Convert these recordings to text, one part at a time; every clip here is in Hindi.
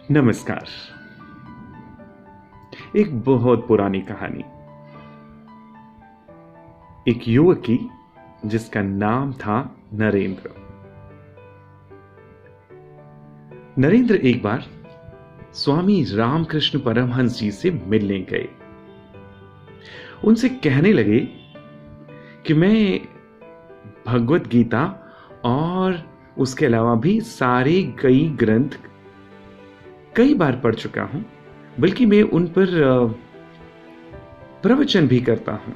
नमस्कार। एक बहुत पुरानी कहानी। एक युवक की जिसका नाम था नरेंद्र। नरेंद्र एक बार स्वामी रामकृष्ण परमहंस जी से मिलने गए। उनसे कहने लगे कि मैं भगवत गीता और उसके अलावा भी सारे कई ग्रंथ कई बार पढ़ चुका हूं, बल्कि मैं उन पर प्रवचन भी करता हूं।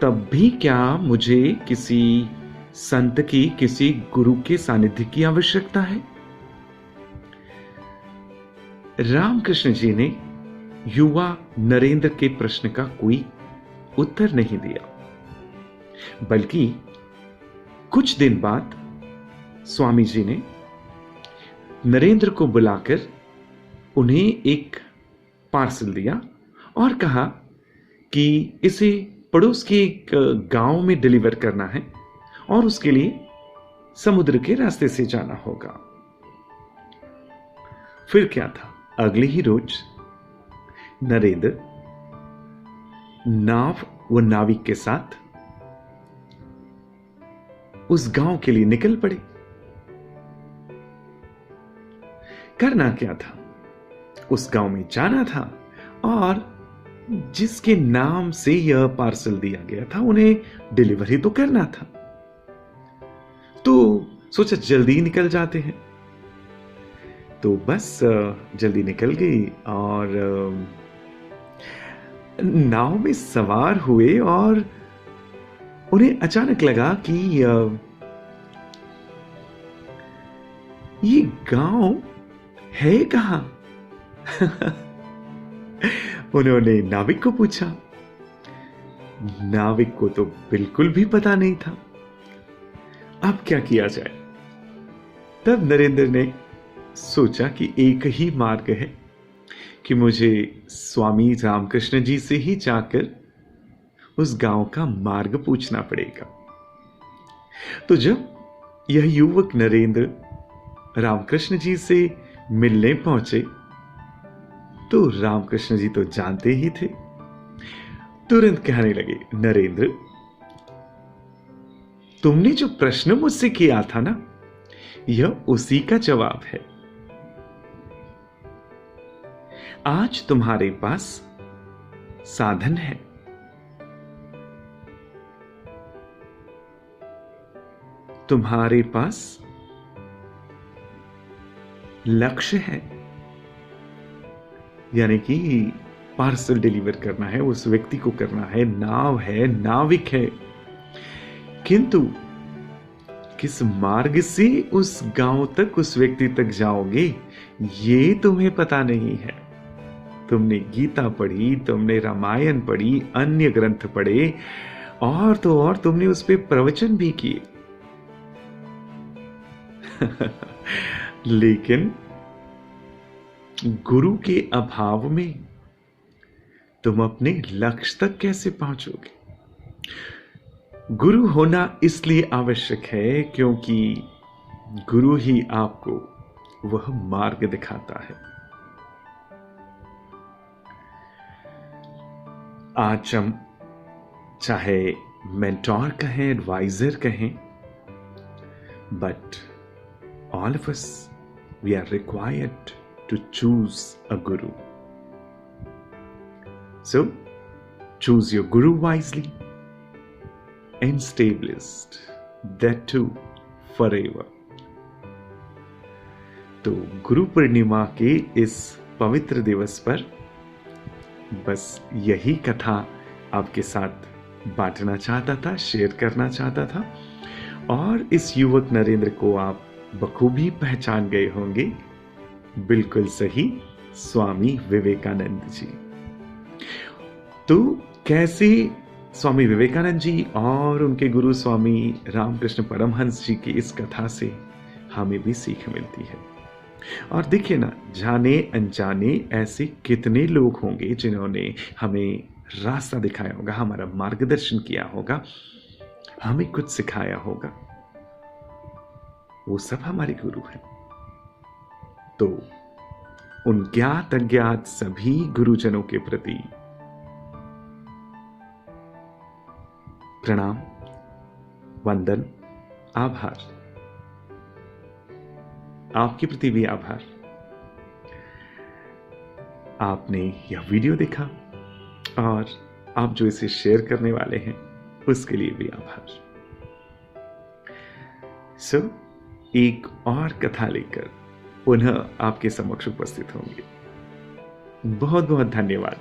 तब भी क्या मुझे किसी संत की, किसी गुरु के सानिध्य की आवश्यकता है? रामकृष्ण जी ने युवा नरेंद्र के प्रश्न का कोई उत्तर नहीं दिया, बल्कि कुछ दिन बाद स्वामी जी ने नरेंद्र को बुलाकर उन्हें एक पार्सल दिया और कहा कि इसे पड़ोस के एक गांव में डिलीवर करना है और उसके लिए समुद्र के रास्ते से जाना होगा। फिर क्या था, अगले ही रोज नरेंद्र नाव व नाविक के साथ उस गांव के लिए निकल पड़े। करना क्या था, उस गांव में जाना था और जिसके नाम से यह पार्सल दिया गया था उन्हें डिलीवरी तो करना था। तो सोचा जल्दी निकल जाते हैं। तो बस जल्दी निकल गई और नाव में सवार हुए और उन्हें अचानक लगा कि ये गांव है कहां? उन्होंने नाविक को पूछा। नाविक को तो बिल्कुल भी पता नहीं था। अब क्या किया जाए? तब नरेंद्र ने सोचा कि एक ही मार्ग है कि मुझे स्वामी रामकृष्ण जी से ही जाकर उस गांव का मार्ग पूछना पड़ेगा। तो जब यह युवक नरेंद्र रामकृष्ण जी से मिलने पहुंचे तो रामकृष्ण जी तो जानते ही थे। तुरंत कहने लगे, नरेंद्र, तुमने जो प्रश्न मुझसे किया था ना, यह उसी का जवाब है। आज तुम्हारे पास साधन है, तुम्हारे पास लक्ष्य है, यानी कि पार्सल डिलीवर करना है, उस व्यक्ति को करना है, नाव है, नाविक है, किंतु किस मार्ग से उस गांव तक, उस व्यक्ति तक जाओगे ये तुम्हें पता नहीं है। तुमने गीता पढ़ी, तुमने रामायण पढ़ी, अन्य ग्रंथ पढ़े और तो और तुमने उस पर प्रवचन भी किए लेकिन गुरु के अभाव में तुम अपने लक्ष्य तक कैसे पहुंचोगे? गुरु होना इसलिए आवश्यक है क्योंकि गुरु ही आपको वह मार्ग दिखाता है। आज हम चाहे मेंटोर कहें, एडवाइजर कहें, but all of us, we are required to choose a guru. So, choose your guru wisely and stay blessed. That too, forever. तो गुरु पूर्णिमा के इस पवित्र दिवस पर बस यही कथा आपके साथ बांटना चाहता था, शेयर करना चाहता था। और इस युवक नरेंद्र को आप बखूबी पहचान गए होंगे। बिल्कुल सही, स्वामी विवेकानंद जी। तो कैसे स्वामी विवेकानंद जी और उनके गुरु स्वामी रामकृष्ण परमहंस जी की इस कथा से हमें भी सीख मिलती है। और देखिए ना, जाने अनजाने ऐसे कितने लोग होंगे जिन्होंने हमें रास्ता दिखाया होगा, हमारा मार्गदर्शन किया होगा, हमें कुछ सिखाया होगा। वो सब हमारे गुरु हैं। तो उन ज्ञात अज्ञात सभी गुरुजनों के प्रति प्रणाम, वंदन, आभार। आपके प्रति भी आभार। आपने यह वीडियो देखा और आप जो इसे शेयर करने वाले हैं उसके लिए भी आभार। एक और कथा लेकर पुनः आपके समक्ष उपस्थित होंगे। बहुत बहुत धन्यवाद।